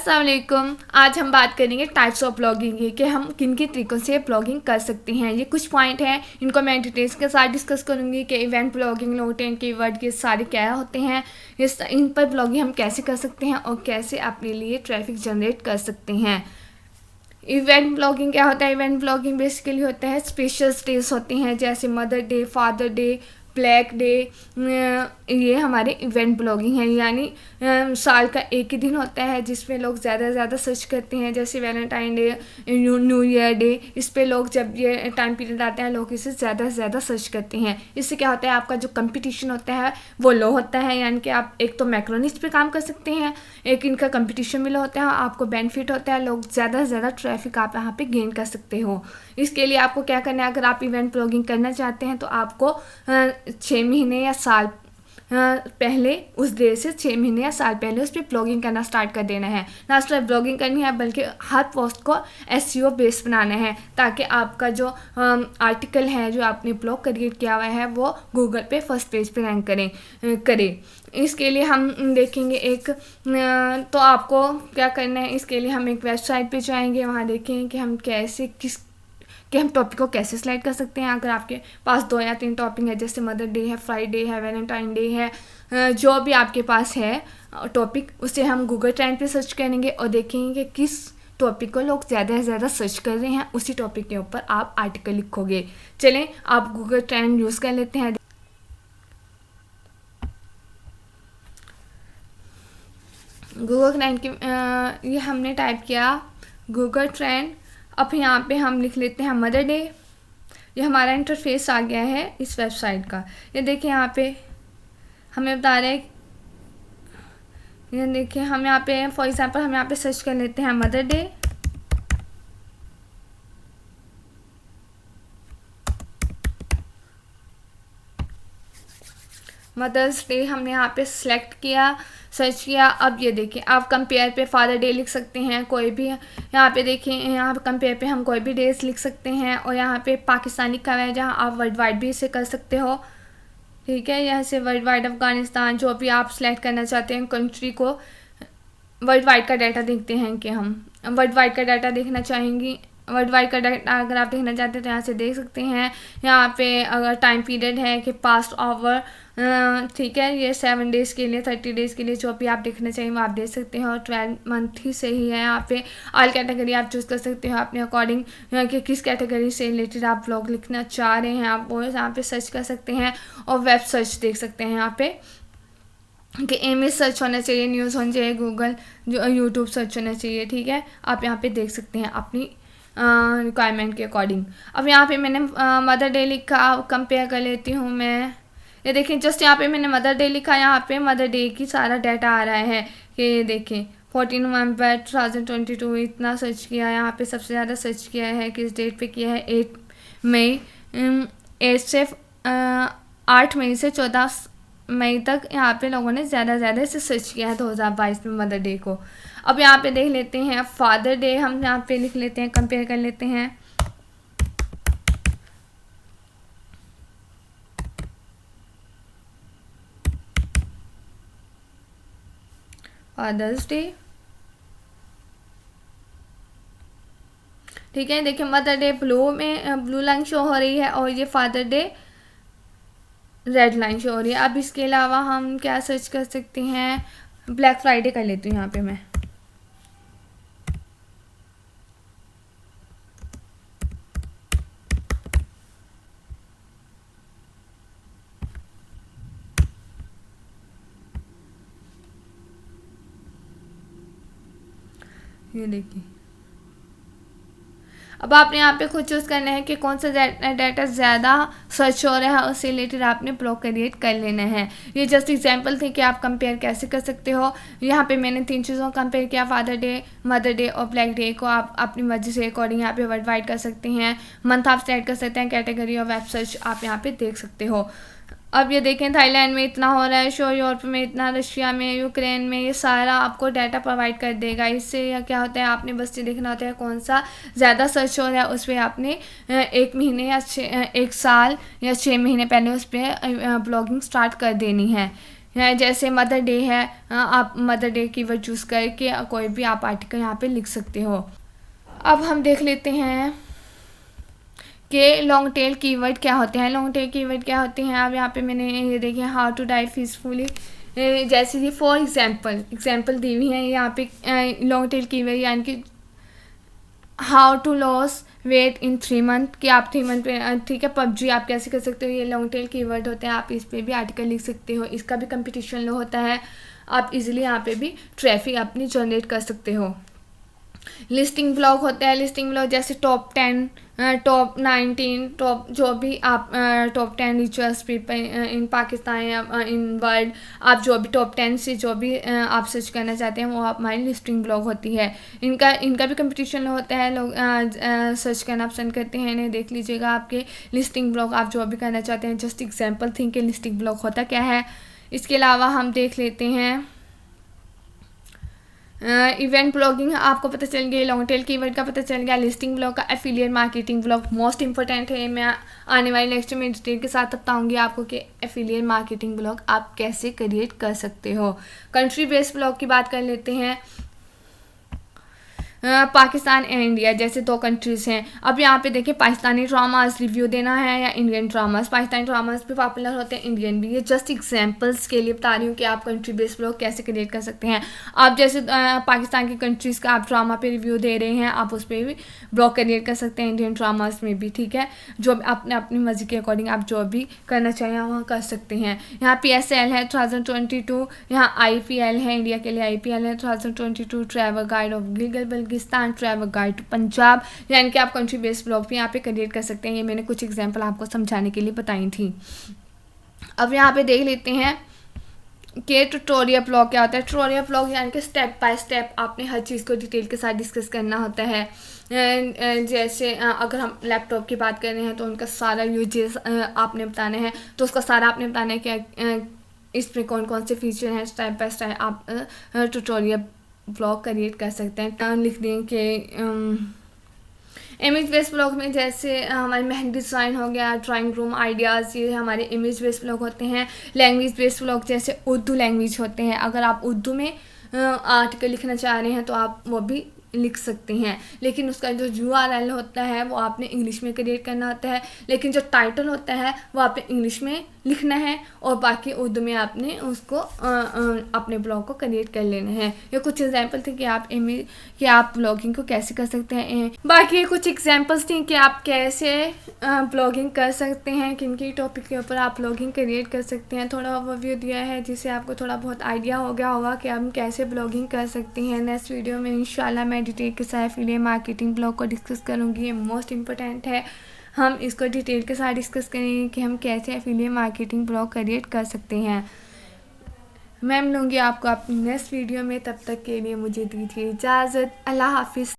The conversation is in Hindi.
अस्सलाम वालेकुम। आज हम बात करेंगे टाइप्स ऑफ ब्लॉगिंग की कि हम किन किन तरीक़ों से ब्लॉगिंग कर सकते हैं। ये कुछ पॉइंट हैं, इनको मैं डिटेल्स के साथ डिस्कस करूँगी कि इवेंट ब्लॉगिंग, नोटिंग, कीवर्ड ये सारे क्या होते हैं, इन पर ब्लॉगिंग हम कैसे कर सकते हैं और कैसे अपने लिए ट्रैफिक जनरेट कर सकते हैं। इवेंट ब्लॉगिंग क्या होता है? इवेंट ब्लॉगिंग बेसिकली होता है स्पेशल डेज होते हैं जैसे mother day, father day, black day. ये हमारे इवेंट ब्लॉगिंग है, यानी साल का एक ही दिन होता है जिसमें लोग ज़्यादा से ज़्यादा सर्च करते हैं, जैसे Valentine day, new year day. इस पे लोग जब ये टाइम पीरियड आता है लोग इसे ज़्यादा से ज़्यादा सर्च करते हैं। इससे क्या होता है, आपका जो कंपटीशन होता है वो लो होता है, यानी कि आप एक तो मैक्रोनिस्ट पे काम कर सकते हैं, एक इनका कंपटीशन भी लो होता है, आपको बेनिफिट होता है, लोग ज़्यादा से ज़्यादा ट्रैफिक आप यहाँ पे गेन कर सकते हो। इसके लिए आपको क्या करना है, अगर आप इवेंट ब्लॉगिंग करना चाहते हैं तो आपको 6 महीने या साल पहले, उस डे से 6 महीने या साल पहले उस पर ब्लॉगिंग करना स्टार्ट कर देना है। ना सिर्फ ब्लॉगिंग करनी है बल्कि हर पोस्ट को एसईओ बेस बनाना है, ताकि आपका जो आर्टिकल है जो आपने ब्लॉग क्रिएट किया हुआ है वो गूगल पे फर्स्ट पेज पे रैंक करे। इसके लिए हम देखेंगे तो आपको क्या करना है, इसके लिए हम एक वेबसाइट पे जाएंगे, वहाँ देखेंगे कि हम हम टॉपिक को कैसे सिलेक्ट कर सकते हैं। अगर आपके पास 2 या 3 टॉपिक है, जैसे मदर डे है, फ्राइडे है, वैलेंटाइन डे है, जो भी आपके पास है टॉपिक, उसे हम गूगल ट्रेंड पे सर्च करेंगे और देखेंगे कि किस टॉपिक को लोग ज़्यादा से ज़्यादा सर्च कर रहे हैं, उसी टॉपिक के ऊपर आप आर्टिकल लिखोगे। चलें, आप गूगल ट्रेंड यूज़ कर लेते हैं। गूगल ट्रेंड की ये हमने टाइप किया गूगल ट्रेंड। अब यहाँ पे हम लिख लेते हैं मदर डे। ये हमारा इंटरफेस आ गया है इस वेबसाइट का। ये देखिए यहाँ पे हमें बता रहे हैं, ये देखिए हम यहाँ पे फॉर एग्जांपल हम यहाँ पे सर्च कर लेते हैं मदर डे। मदर्स डे हमने यहाँ पे सिलेक्ट किया, सर्च किया। अब ये देखिए आप कंपेयर पे फादर डे लिख सकते हैं, कोई भी यहाँ पे देखिए, यहाँ पे कंपेयर पे हम कोई भी डेज लिख सकते हैं, और यहाँ पे पाकिस्तान लिखा हुआ है जहाँ आप वर्ल्ड वाइड भी इसे कर सकते हो। ठीक है, यहाँ से वर्ल्ड वाइड, अफगानिस्तान, जो भी आप सिलेक्ट करना चाहते हैं कंट्री को, वर्ल्ड वाइड का डाटा देखते हैं कि हम वर्ल्ड वाइड का डाटा देखना चाहेंगी। वर्ल्ड वाइड का डाटा अगर आप देखना चाहते हैं तो यहाँ से देख सकते हैं। यहाँ पे अगर टाइम पीरियड है कि पास्ट ओवर, ठीक है, ये 7 डेज़ के लिए, 30 डेज़ के लिए, जो भी आप देखना चाहिए वो आप देख सकते हैं। और 12 मंथ ही सही है। यहाँ पे ऑल कैटेगरी आप चूज़ कर सकते हो अपने अकॉर्डिंग, कि किस कैटेगरी से रिलेटेड आप ब्लॉग लिखना चाह रहे हैं, आप वो यहाँ पे सर्च कर सकते हैं। और वेब सर्च देख सकते हैं यहाँ पे कि इमेज सर्च होना चाहिए, न्यूज़ होनी चाहिए, गूगल जो यूट्यूब सर्च होना चाहिए। ठीक है, आप यहाँ पे देख सकते हैं अपनी रिक्वायरमेंट के अकॉर्डिंग। अब यहाँ पे मैंने मदर डे लिखा, कंपेयर कर लेती हूँ मैं। ये देखें, जस्ट यहाँ पे मैंने मदर डे लिखा, यहाँ पे मदर डे की सारा डाटा आ रहा है कि ये देखें 14 नवंबर 2022 इतना सर्च किया। यहाँ पे सबसे ज़्यादा सर्च किया है, किस डेट पे किया है, 8 मई 8 मई से 14 मई तक यहाँ पे लोगों ने ज़्यादा से ज़्यादा इसे सर्च किया है 2022 में मदर डे को। अब यहाँ पे देख लेते हैं फादर डे, हम यहाँ पे लिख लेते हैं, कंपेयर कर लेते हैं। फादर्स डे, ठीक है, देखिए mother day blue line show हो रही है और ये father day red line show हो रही है। अब इसके अलावा हम क्या सर्च कर सकते हैं, ब्लैक फ्राइडे कर लेती हूँ यहाँ पे मैं। ये देखिए, अब आपने यहाँ पे खुद चूज़ करना है कि कौन सा डाटा ज़्यादा सर्च हो रहा है, उससे रिलेटेड आपने ब्लॉग क्रिएट कर लेना है। ये जस्ट एग्जांपल थे कि आप कंपेयर कैसे कर सकते हो। यहाँ पे मैंने 3 चीज़ों को कंपेयर किया, फादर डे, मदर डे और ब्लैक डे को आप अपनी मर्जी से अकॉर्डिंग यहाँ पे वर्ल्ड वाइड कर सकते हैं, मंथ आप सेलेक्ट कर सकते हैं, कैटेगरी और वेब सर्च आप यहाँ पे देख सकते हो। अब ये देखें, थाईलैंड में इतना हो रहा है शो, यूरोप में इतना, रशिया में, यूक्रेन में, ये सारा आपको डाटा प्रोवाइड कर देगा। इससे यह क्या होता है, आपने बस ये देखना होता है कौन सा ज़्यादा सर्च हो रहा है, उस पर आपने 1 महीने या 1 साल या 6 महीने पहले उस पर ब्लॉगिंग स्टार्ट कर देनी है। है, जैसे मदर डे है, आप मदर डे कीवर्ड चूज़ करके कोई भी आप आर्टिकल यहाँ पे लिख सकते हो। अब हम देख लेते हैं कि लॉन्ग टेल कीवर्ड क्या होते हैं। लॉन्ग टेल कीवर्ड क्या होते हैं, अब यहाँ पे मैंने ये देखिए हाउ टू डाई पीसफुली, जैसे ये फॉर एग्जाम्पल दी हुई है यहाँ पे। लॉन्ग टेल कीवर्ड यानी कि how to loss weight in 3 month, कि आप 3 मंथ पे, ठीक है, पबजी आप कैसे कर सकते हो, ये लॉन्ग टेल कीवर्ड होते हैं। आप इस पे भी आर्टिकल लिख सकते हो, इसका भी कंपटीशन लो होता है, आप इजीली यहाँ पे भी ट्रैफिक अपनी जनरेट कर सकते हो। लिस्टिंग ब्लॉग होता है, लिस्टिंग ब्लॉग जैसे टॉप 10, टॉप 19, टॉप जो भी आप top 10 richest people in Pakistan या इन वर्ल्ड, आप जो भी टॉप 10 से जो भी आप सर्च करना चाहते हैं वो हमारी लिस्टिंग ब्लॉग होती है। इनका भी कंपटीशन होता है, लोग सर्च करना पसंद करते हैं, इन्हें देख लीजिएगा। आपके लिस्टिंग ब्लॉग आप जो भी करना चाहते हैं, जस्ट एग्जाम्पल थिंक कि लिस्टिंग ब्लॉग होता क्या है। इसके अलावा हम देख लेते हैं इवेंट ब्लॉगिंग, आपको पता चल गया, लॉन्ग टेल कीवर्ड का पता चल गया, लिस्टिंग ब्लॉग का, affiliate marketing blog most important है। मैं आने वाले नेक्स्ट में डिटेल के साथ बताऊंगी आपको कि एफिलिएट मार्केटिंग ब्लॉग आप कैसे क्रिएट कर सकते हो। कंट्री बेस्ड ब्लॉग की बात कर लेते हैं। पाकिस्तान एंड इंडिया जैसे 2 कंट्रीज़ हैं। अब यहाँ पे देखिए पाकिस्तानी ड्रामास रिव्यू देना है या इंडियन ड्रामास, पाकिस्तानी ड्रामास भी पॉपुलर होते हैं, इंडियन भी। ये जस्ट एग्जांपल्स के लिए बता रही हूँ कि आप कंट्री बेस्ड ब्लॉग कैसे क्रिएट कर सकते हैं। आप जैसे पाकिस्तान की कंट्रीज़ का आप ड्रामा पे रिव्यू दे रहे हैं, आप उस पर भी ब्लॉग क्रिएट कर सकते हैं, इंडियन ड्रामास में भी, ठीक है। जो अपने अपनी मर्जी के अकॉर्डिंग आप जो भी करना चाहें वहाँ कर सकते हैं। यहाँ PSL है 2022, यहाँ IPL है, इंडिया के लिए IPL है 2022, travel guide of Gilgit travel guide to Punjab, यानी कि आप कंट्री बेस्ड ब्लॉग भी यहाँ पे क्रिएट कर सकते हैं। ये मैंने कुछ एग्जांपल आपको समझाने के लिए बताई थी। अब यहाँ पे देख लेते हैं कि ट्यूटोरियल ब्लॉग क्या होता है। ट्यूटोरियल ब्लॉग यानी कि स्टेप बाय स्टेप आपने हर चीज़ को डिटेल के साथ डिस्कस करना होता है। जैसे अगर हम लैपटॉप की बात कर रहे हैं तो उनका सारा यूजेस आपने बताना है, तो उसका सारा आपने बताना है कि इसमें कौन कौन से फीचर हैं। स्टेप बाय स्टेप आप ट्यूटोरियल ब्लॉग क्रिएट कर सकते हैं। लिख दें कि इमेज बेस्ड ब्लॉग में जैसे हमारी मेहंदी डिज़ाइन हो गया, ड्राइंग रूम आइडियाज़, ये हमारे इमेज बेस्ड ब्लॉग होते हैं। लैंग्वेज बेस्ड ब्लॉग जैसे उर्दू लैंग्वेज होते हैं, अगर आप उर्दू में आर्टिकल लिखना चाह रहे हैं तो आप वो भी लिख सकते हैं, लेकिन उसका जो URL होता है वो आपने इंग्लिश में क्रिएट करना होता है, लेकिन जो टाइटल होता है वो आपने इंग्लिश में लिखना है और बाकी उर्दू में आपने उसको अपने ब्लॉग को क्रिएट कर लेना है। ये कुछ एग्जांपल थे कि आप ब्लॉगिंग को कैसे कर सकते हैं। बाकी कुछ एग्जांपल्स थी कि आप कैसे ब्लॉगिंग कर सकते हैं, किन की टॉपिक के ऊपर आप ब्लॉगिंग क्रिएट कर सकते हैं। थोड़ा ओवरव्यू दिया है जिससे आपको थोड़ा बहुत आइडिया हो गया होगा कि हम कैसे ब्लॉगिंग कर सकते हैं। नेक्स्ट वीडियो में इंशाल्लाह मैं डिटेल के साथ एफिलिएट मार्केटिंग ब्लॉग को डिस्कस करूँगी। ये मोस्ट इंपॉर्टेंट है, हम इसको डिटेल के साथ डिस्कस करेंगे कि हम कैसे एफिलिएट मार्केटिंग ब्लॉग क्रिएट कर सकते हैं। मैं मिलूँगी आपको अपनी नेक्स्ट वीडियो में, तब तक के लिए मुझे दीजिए इजाज़त। अल्लाह हाफिज़।